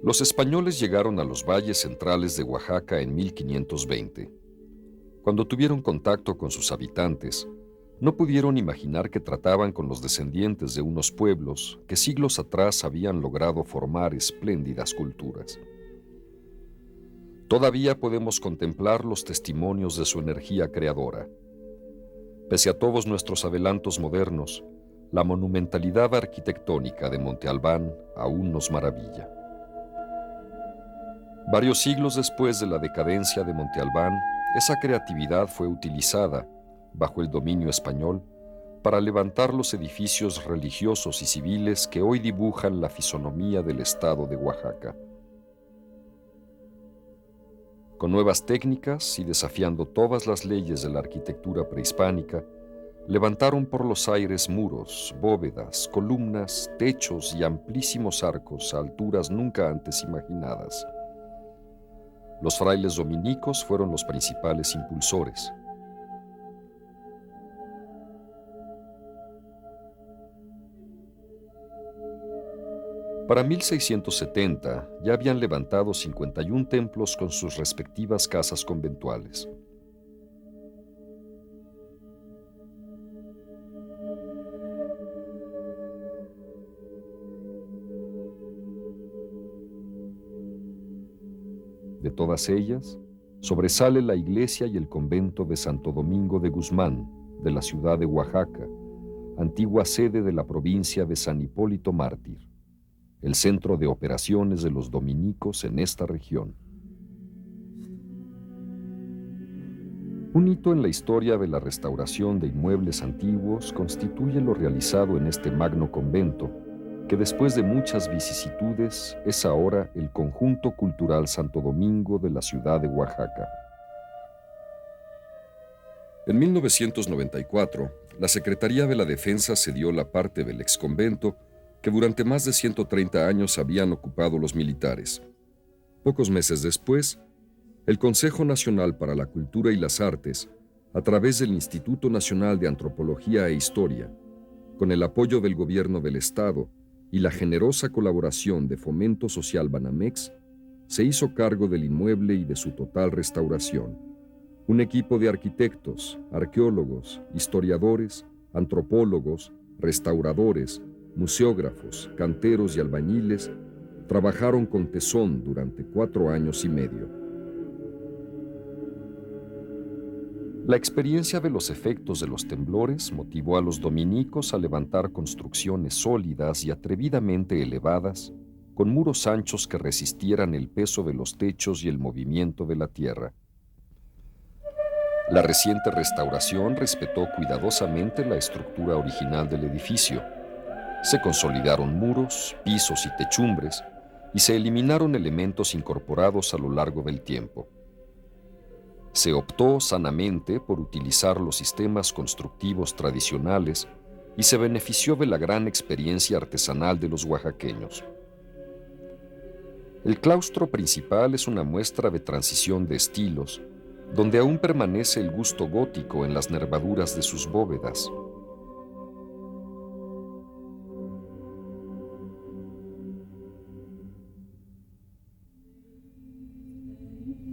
Los españoles llegaron a los valles centrales de Oaxaca en 1520. Cuando tuvieron contacto con sus habitantes, no pudieron imaginar que trataban con los descendientes de unos pueblos que siglos atrás habían logrado formar espléndidas culturas. Todavía podemos contemplar los testimonios de su energía creadora. Pese a todos nuestros adelantos modernos, la monumentalidad arquitectónica de Monte Albán aún nos maravilla. Varios siglos después de la decadencia de Monte Albán, esa creatividad fue utilizada, bajo el dominio español, para levantar los edificios religiosos y civiles que hoy dibujan la fisonomía del estado de Oaxaca. Con nuevas técnicas y desafiando todas las leyes de la arquitectura prehispánica, levantaron por los aires muros, bóvedas, columnas, techos y amplísimos arcos a alturas nunca antes imaginadas. Los frailes dominicos fueron los principales impulsores. Para 1670 ya habían levantado 51 templos con sus respectivas casas conventuales. De todas ellas, sobresale la iglesia y el convento de Santo Domingo de Guzmán, de la ciudad de Oaxaca, antigua sede de la provincia de San Hipólito Mártir, el centro de operaciones de los dominicos en esta región. Un hito en la historia de la restauración de inmuebles antiguos constituye lo realizado en este magno convento, que después de muchas vicisitudes es ahora el Conjunto Cultural Santo Domingo de la ciudad de Oaxaca. En 1994, la Secretaría de la Defensa cedió la parte del exconvento que durante más de 130 años habían ocupado los militares. Pocos meses después, el Consejo Nacional para la Cultura y las Artes, a través del Instituto Nacional de Antropología e Historia, con el apoyo del Gobierno del Estado y la generosa colaboración de Fomento Social Banamex, se hizo cargo del inmueble y de su total restauración. Un equipo de arquitectos, arqueólogos, historiadores, antropólogos, restauradores, museógrafos, canteros y albañiles trabajaron con tesón durante 4 años y medio. La experiencia de los efectos de los temblores motivó a los dominicos a levantar construcciones sólidas y atrevidamente elevadas, con muros anchos que resistieran el peso de los techos y el movimiento de la tierra. La reciente restauración respetó cuidadosamente la estructura original del edificio. Se consolidaron muros, pisos y techumbres, y se eliminaron elementos incorporados a lo largo del tiempo. Se optó sanamente por utilizar los sistemas constructivos tradicionales y se benefició de la gran experiencia artesanal de los oaxaqueños. El claustro principal es una muestra de transición de estilos, donde aún permanece el gusto gótico en las nervaduras de sus bóvedas.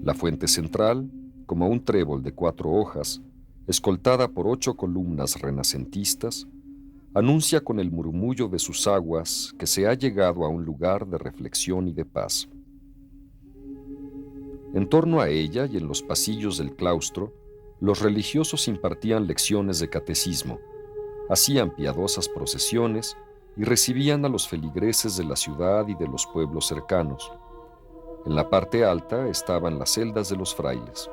La fuente central, como un trébol de 4 hojas, escoltada por 8 columnas renacentistas, anuncia con el murmullo de sus aguas que se ha llegado a un lugar de reflexión y de paz. En torno a ella y en los pasillos del claustro, los religiosos impartían lecciones de catecismo, hacían piadosas procesiones y recibían a los feligreses de la ciudad y de los pueblos cercanos. En la parte alta estaban las celdas de los frailes.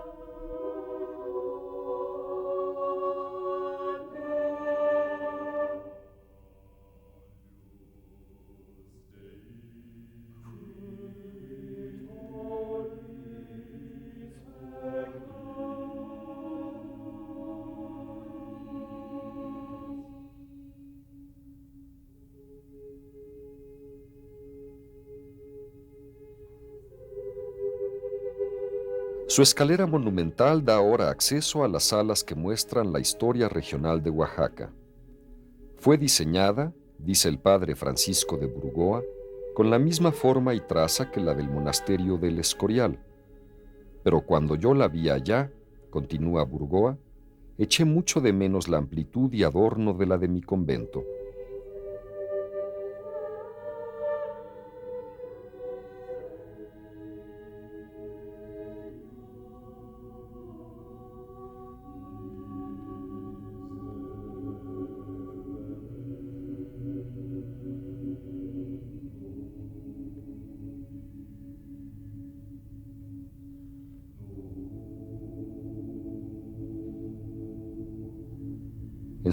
Su escalera monumental da ahora acceso a las salas que muestran la historia regional de Oaxaca. Fue diseñada, dice el padre Francisco de Burgoa, con la misma forma y traza que la del monasterio del Escorial. Pero cuando yo la vi allá, continúa Burgoa, eché mucho de menos la amplitud y adorno de la de mi convento.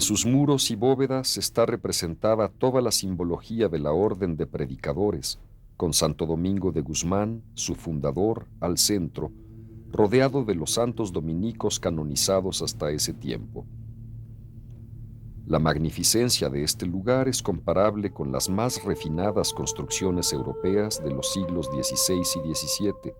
En sus muros y bóvedas está representada toda la simbología de la orden de predicadores, con Santo Domingo de Guzmán, su fundador, al centro, rodeado de los santos dominicos canonizados hasta ese tiempo. La magnificencia de este lugar es comparable con las más refinadas construcciones europeas de los siglos XVI y XVII.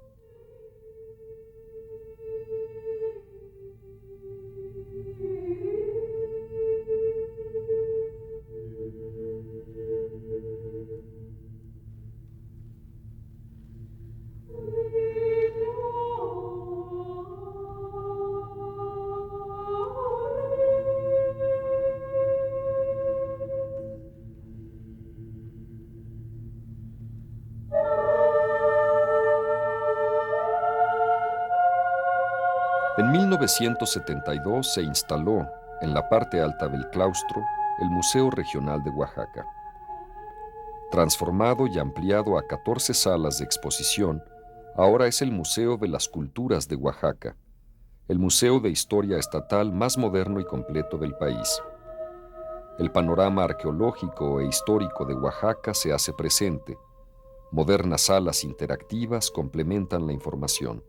En 1972 se instaló, en la parte alta del claustro, el Museo Regional de Oaxaca. Transformado y ampliado a 14 salas de exposición, ahora es el Museo de las Culturas de Oaxaca, el museo de historia estatal más moderno y completo del país. El panorama arqueológico e histórico de Oaxaca se hace presente. Modernas salas interactivas complementan la información.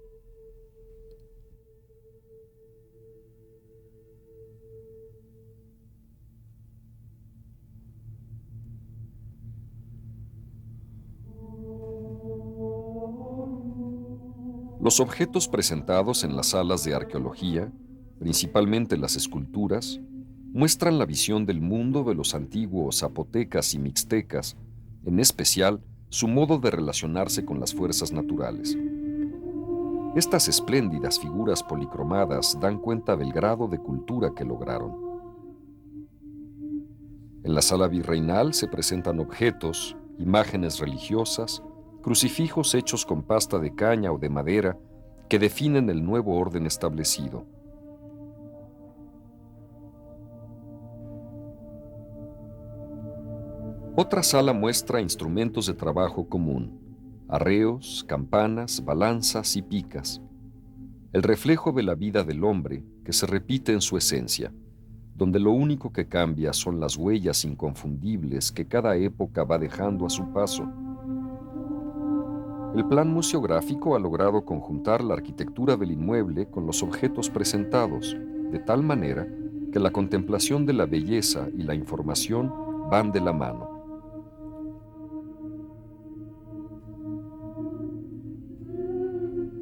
Los objetos presentados en las salas de arqueología, principalmente las esculturas, muestran la visión del mundo de los antiguos zapotecas y mixtecas, en especial su modo de relacionarse con las fuerzas naturales. Estas espléndidas figuras policromadas dan cuenta del grado de cultura que lograron. En la sala virreinal se presentan objetos, imágenes religiosas, crucifijos hechos con pasta de caña o de madera que definen el nuevo orden establecido. Otra sala muestra instrumentos de trabajo común, arreos, campanas, balanzas y picas, el reflejo de la vida del hombre que se repite en su esencia, donde lo único que cambia son las huellas inconfundibles que cada época va dejando a su paso. El plan museográfico ha logrado conjuntar la arquitectura del inmueble con los objetos presentados, de tal manera que la contemplación de la belleza y la información van de la mano.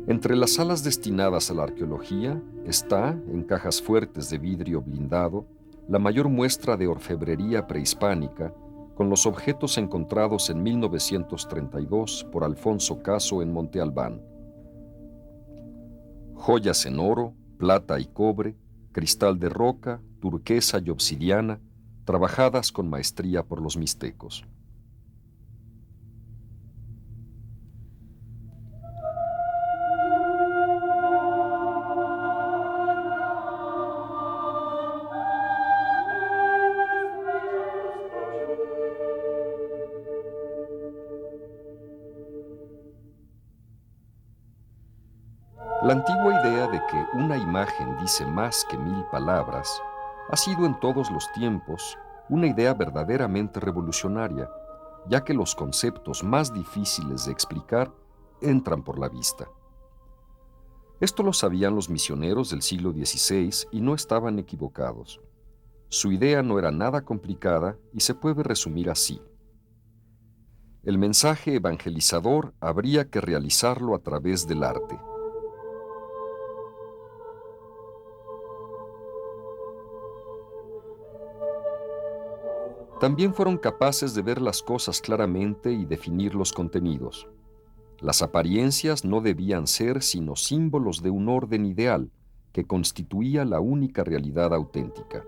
Entre las salas destinadas a la arqueología está, en cajas fuertes de vidrio blindado, la mayor muestra de orfebrería prehispánica con los objetos encontrados en 1932 por Alfonso Caso en Monte Albán. Joyas en oro, plata y cobre, cristal de roca, turquesa y obsidiana, trabajadas con maestría por los mixtecos. La antigua idea de que una imagen dice más que 1000 palabras ha sido en todos los tiempos una idea verdaderamente revolucionaria, ya que los conceptos más difíciles de explicar entran por la vista. Esto lo sabían los misioneros del siglo XVI y no estaban equivocados. Su idea no era nada complicada y se puede resumir así. El mensaje evangelizador habría que realizarlo a través del arte. También fueron capaces de ver las cosas claramente y definir los contenidos. Las apariencias no debían ser sino símbolos de un orden ideal que constituía la única realidad auténtica.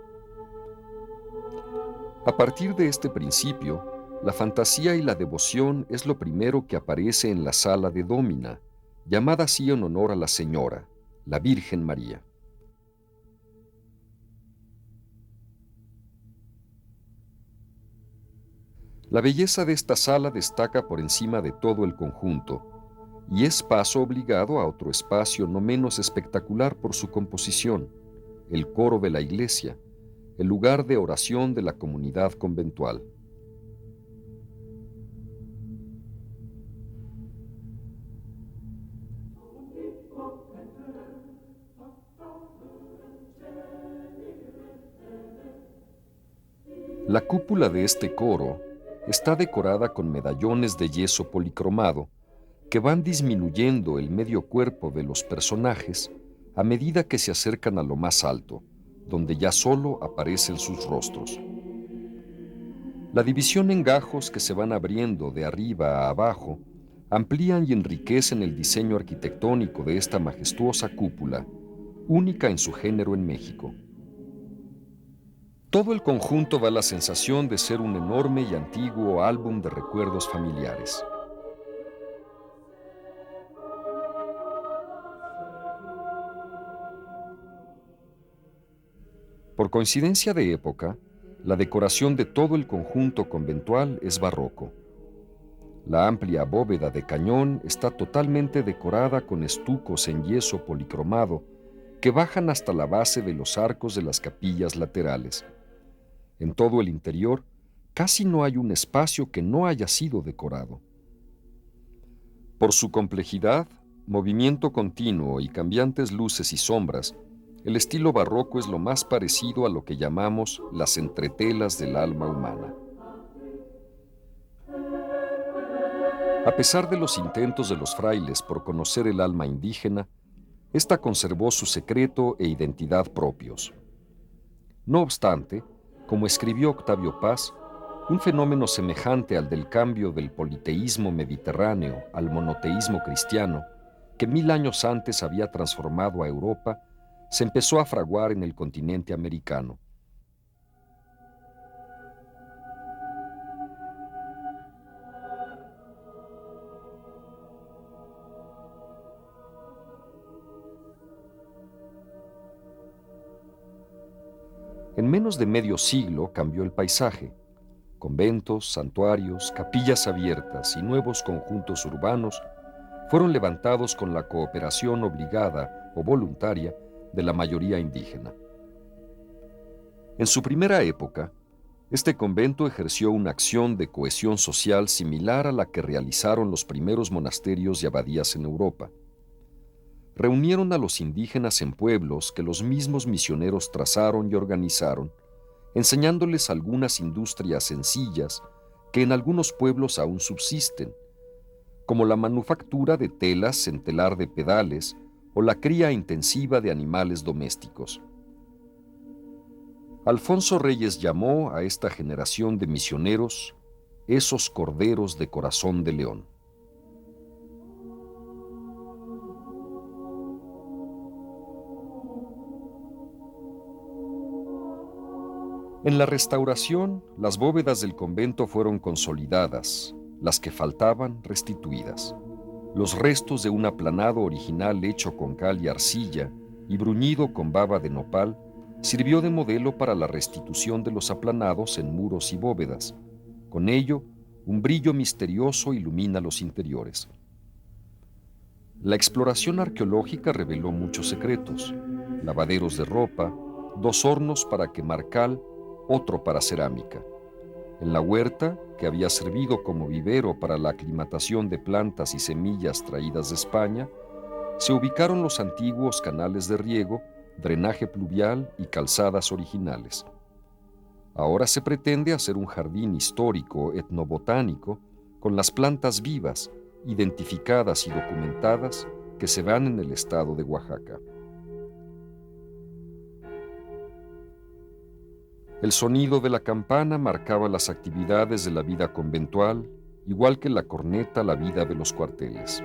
A partir de este principio, la fantasía y la devoción es lo primero que aparece en la sala de Dómina, llamada así en honor a la Señora, la Virgen María. La belleza de esta sala destaca por encima de todo el conjunto y es paso obligado a otro espacio no menos espectacular por su composición, el coro de la iglesia, el lugar de oración de la comunidad conventual. La cúpula de este coro está decorada con medallones de yeso policromado que van disminuyendo el medio cuerpo de los personajes a medida que se acercan a lo más alto, donde ya solo aparecen sus rostros. La división en gajos que se van abriendo de arriba a abajo amplían y enriquecen el diseño arquitectónico de esta majestuosa cúpula, única en su género en México. Todo el conjunto da la sensación de ser un enorme y antiguo álbum de recuerdos familiares. Por coincidencia de época, la decoración de todo el conjunto conventual es barroco. La amplia bóveda de cañón está totalmente decorada con estucos en yeso policromado que bajan hasta la base de los arcos de las capillas laterales. En todo el interior, casi no hay un espacio que no haya sido decorado. Por su complejidad, movimiento continuo y cambiantes luces y sombras, el estilo barroco es lo más parecido a lo que llamamos las entretelas del alma humana. A pesar de los intentos de los frailes por conocer el alma indígena, ésta conservó su secreto e identidad propios. No obstante, como escribió Octavio Paz, un fenómeno semejante al del cambio del politeísmo mediterráneo al monoteísmo cristiano, que 1000 años antes había transformado a Europa, se empezó a fraguar en el continente americano. En menos de medio siglo cambió el paisaje. Conventos, santuarios, capillas abiertas y nuevos conjuntos urbanos fueron levantados con la cooperación obligada o voluntaria de la mayoría indígena. En su primera época, este convento ejerció una acción de cohesión social similar a la que realizaron los primeros monasterios y abadías en Europa. Reunieron a los indígenas en pueblos que los mismos misioneros trazaron y organizaron, enseñándoles algunas industrias sencillas que en algunos pueblos aún subsisten, como la manufactura de telas en telar de pedales o la cría intensiva de animales domésticos. Alfonso Reyes llamó a esta generación de misioneros esos corderos de corazón de león. En la restauración, las bóvedas del convento fueron consolidadas, las que faltaban restituidas. Los restos de un aplanado original hecho con cal y arcilla y bruñido con baba de nopal sirvió de modelo para la restitución de los aplanados en muros y bóvedas. Con ello, un brillo misterioso ilumina los interiores. La exploración arqueológica reveló muchos secretos: lavaderos de ropa, 2 hornos para quemar cal, otro para cerámica. En la huerta, que había servido como vivero para la aclimatación de plantas y semillas traídas de España, se ubicaron los antiguos canales de riego, drenaje pluvial y calzadas originales. Ahora se pretende hacer un jardín histórico etnobotánico con las plantas vivas, identificadas y documentadas, que se dan en el estado de Oaxaca. El sonido de la campana marcaba las actividades de la vida conventual, igual que la corneta la vida de los cuarteles.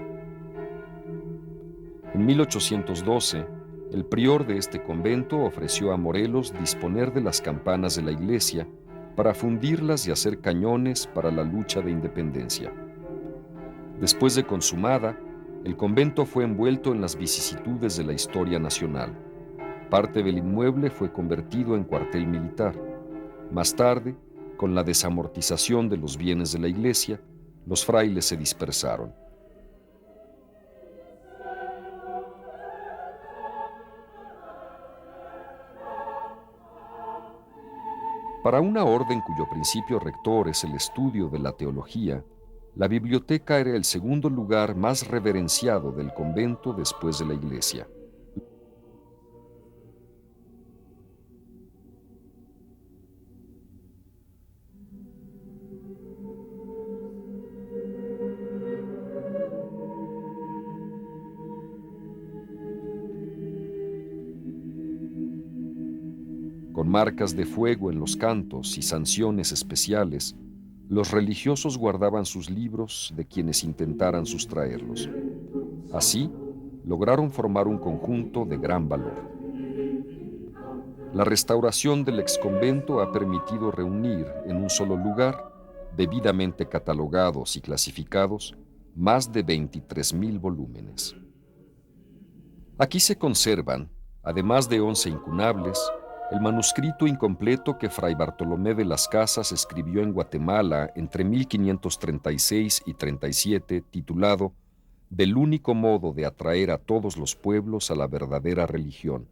En 1812, el prior de este convento ofreció a Morelos disponer de las campanas de la iglesia para fundirlas y hacer cañones para la lucha de independencia. Después de consumada, el convento fue envuelto en las vicisitudes de la historia nacional. Parte del inmueble fue convertido en cuartel militar. Más tarde, con la desamortización de los bienes de la iglesia, los frailes se dispersaron. Para una orden cuyo principio rector es el estudio de la teología, la biblioteca era el segundo lugar más reverenciado del convento después de la iglesia. Con marcas de fuego en los cantos y sanciones especiales, los religiosos guardaban sus libros de quienes intentaran sustraerlos. Así, lograron formar un conjunto de gran valor. La restauración del exconvento ha permitido reunir en un solo lugar, debidamente catalogados y clasificados, más de 23,000 volúmenes. Aquí se conservan, además de 11 incunables, el manuscrito incompleto que Fray Bartolomé de las Casas escribió en Guatemala entre 1536 y 37, titulado Del único modo de atraer a todos los pueblos a la verdadera religión.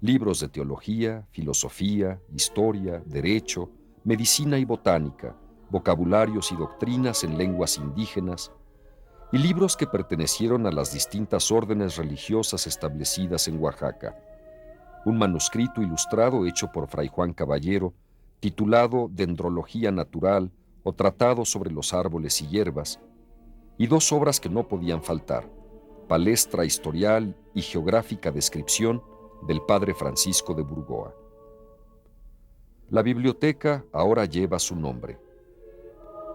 Libros de teología, filosofía, historia, derecho, medicina y botánica, vocabularios y doctrinas en lenguas indígenas, y libros que pertenecieron a las distintas órdenes religiosas establecidas en Oaxaca. Un manuscrito ilustrado hecho por Fray Juan Caballero, titulado Dendrología Natural o Tratado sobre los Árboles y Hierbas, y dos obras que no podían faltar, Palestra Historial y Geográfica Descripción del padre Francisco de Burgoa. La biblioteca ahora lleva su nombre.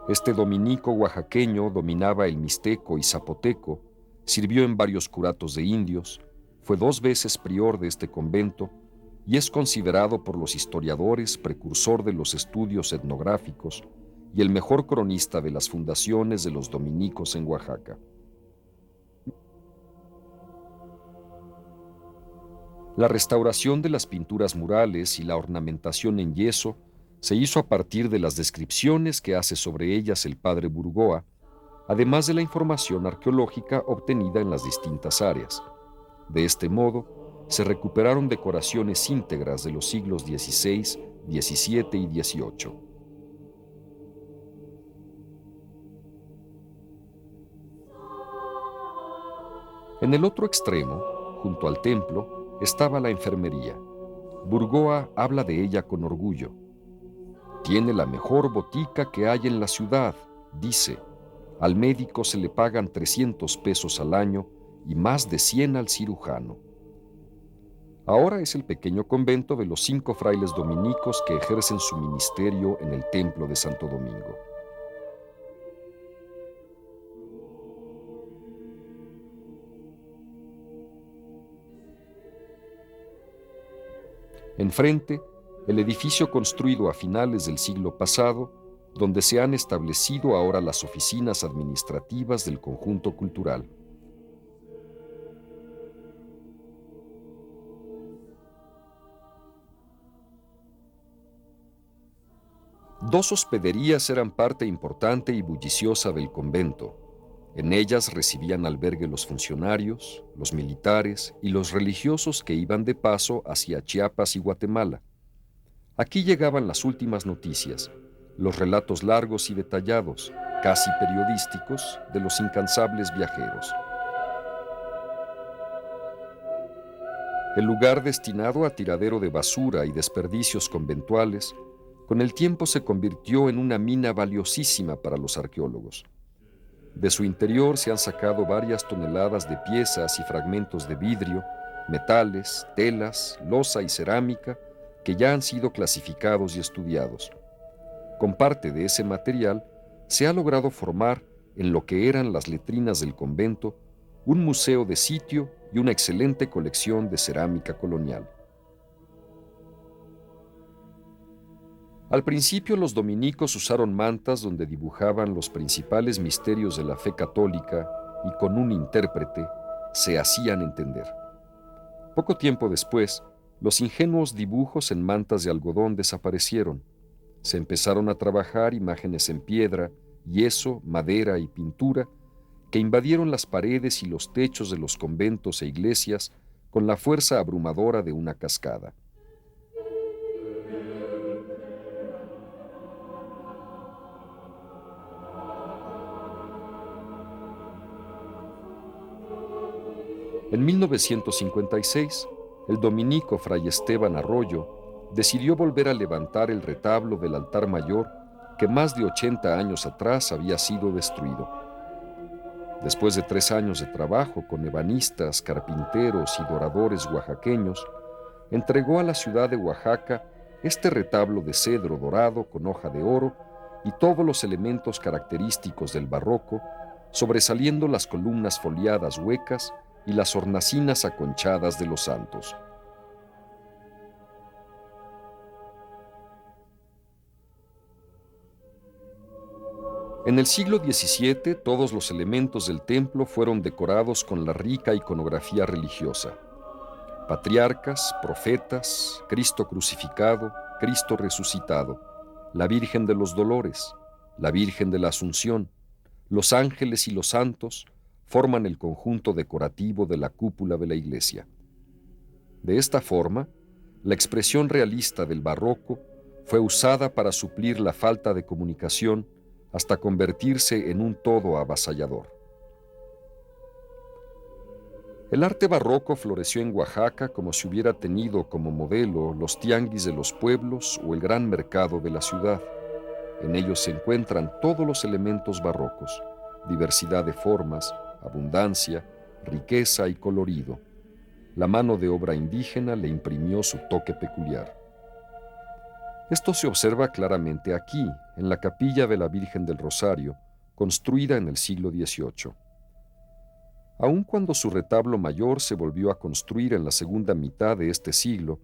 Este dominico oaxaqueño dominaba el mixteco y zapoteco, sirvió en varios curatos de indios, fue 2 veces prior de este convento y es considerado por los historiadores precursor de los estudios etnográficos y el mejor cronista de las fundaciones de los dominicos en Oaxaca. La restauración de las pinturas murales y la ornamentación en yeso se hizo a partir de las descripciones que hace sobre ellas el padre Burgoa, además de la información arqueológica obtenida en las distintas áreas. De este modo, se recuperaron decoraciones íntegras de los siglos XVI, XVII y XVIII. En el otro extremo, junto al templo, estaba la enfermería. Burgoa habla de ella con orgullo. Tiene la mejor botica que hay en la ciudad, dice. Al médico se le pagan 300 pesos al año y más de 100 al cirujano. Ahora es el pequeño convento de los 5 frailes dominicos que ejercen su ministerio en el templo de Santo Domingo. Enfrente, el edificio construido a finales del siglo pasado, donde se han establecido ahora las oficinas administrativas del conjunto cultural. Dos hospederías eran parte importante y bulliciosa del convento. En ellas recibían albergue los funcionarios, los militares y los religiosos que iban de paso hacia Chiapas y Guatemala. Aquí llegaban las últimas noticias, los relatos largos y detallados, casi periodísticos, de los incansables viajeros. El lugar destinado a tiradero de basura y desperdicios conventuales, con el tiempo se convirtió en una mina valiosísima para los arqueólogos. De su interior se han sacado varias toneladas de piezas y fragmentos de vidrio, metales, telas, loza y cerámica, que ya han sido clasificados y estudiados. Con parte de ese material se ha logrado formar en lo que eran las letrinas del convento un museo de sitio y una excelente colección de cerámica colonial. Al principio los dominicos usaron mantas donde dibujaban los principales misterios de la fe católica y con un intérprete se hacían entender. Poco tiempo después, los ingenuos dibujos en mantas de algodón desaparecieron. Se empezaron a trabajar imágenes en piedra, yeso, madera y pintura que invadieron las paredes y los techos de los conventos e iglesias con la fuerza abrumadora de una cascada. En 1956, el dominico Fray Esteban Arroyo decidió volver a levantar el retablo del altar mayor que más de 80 años atrás había sido destruido. Después de 3 años de trabajo con ebanistas, carpinteros y doradores oaxaqueños, entregó a la ciudad de Oaxaca este retablo de cedro dorado con hoja de oro y todos los elementos característicos del barroco, sobresaliendo las columnas foliadas huecas y las hornacinas aconchadas de los santos. En el siglo XVII, todos los elementos del templo fueron decorados con la rica iconografía religiosa: patriarcas, profetas, Cristo crucificado, Cristo resucitado, la Virgen de los Dolores, la Virgen de la Asunción, los ángeles y los santos forman el conjunto decorativo de la cúpula de la iglesia. De esta forma, la expresión realista del barroco fue usada para suplir la falta de comunicación hasta convertirse en un todo avasallador. El arte barroco floreció en Oaxaca como si hubiera tenido como modelo los tianguis de los pueblos o el gran mercado de la ciudad. En ellos se encuentran todos los elementos barrocos: diversidad de formas, abundancia, riqueza y colorido. La mano de obra indígena le imprimió su toque peculiar. Esto se observa claramente aquí, en la capilla de la Virgen del Rosario, construida en el siglo XVIII. Aun cuando su retablo mayor se volvió a construir en la segunda mitad de este siglo,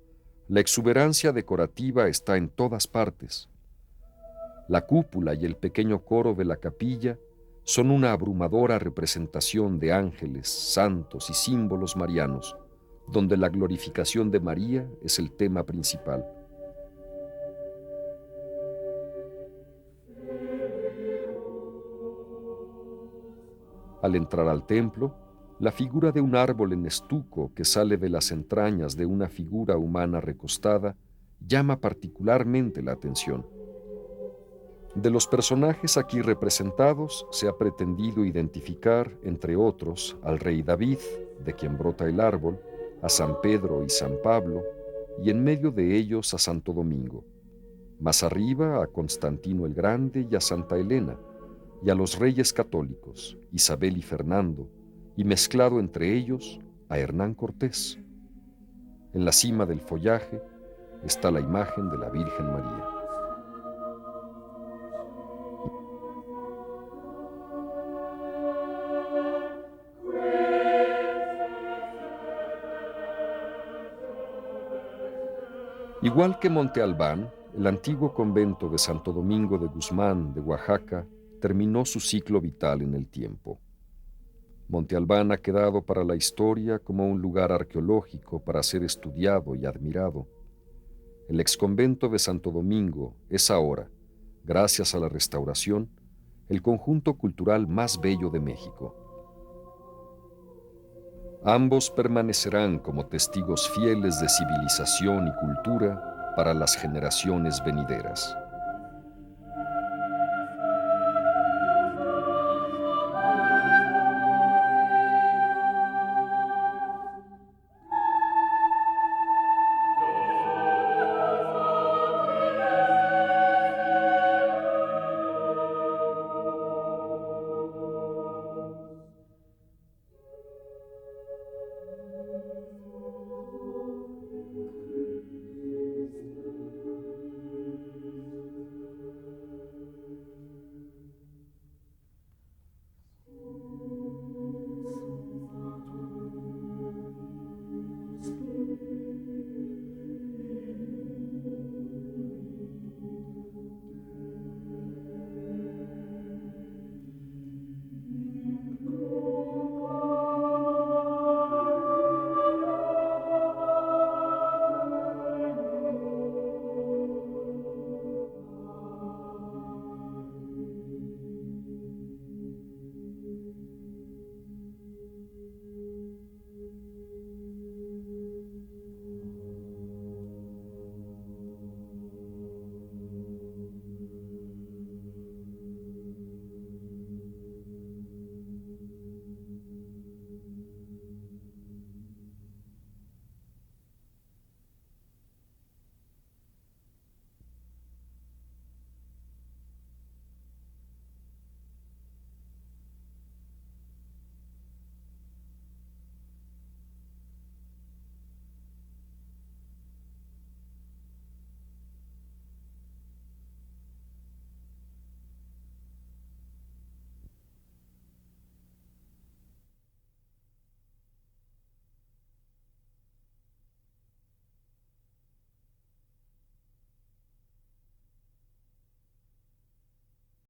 la exuberancia decorativa está en todas partes. La cúpula y el pequeño coro de la capilla son una abrumadora representación de ángeles, santos y símbolos marianos, donde la glorificación de María es el tema principal. Al entrar al templo, la figura de un árbol en estuco que sale de las entrañas de una figura humana recostada llama particularmente la atención. De los personajes aquí representados se ha pretendido identificar, entre otros, al rey David, de quien brota el árbol, a San Pedro y San Pablo, y en medio de ellos a Santo Domingo. Más arriba a Constantino el Grande y a Santa Elena, y a los reyes católicos, Isabel y Fernando, y mezclado entre ellos a Hernán Cortés. En la cima del follaje está la imagen de la Virgen María. Igual que Monte Albán, el antiguo convento de Santo Domingo de Guzmán, de Oaxaca, terminó su ciclo vital en el tiempo. Monte Albán ha quedado para la historia como un lugar arqueológico para ser estudiado y admirado. El exconvento de Santo Domingo es ahora, gracias a la restauración, el conjunto cultural más bello de México. Ambos permanecerán como testigos fieles de civilización y cultura para las generaciones venideras.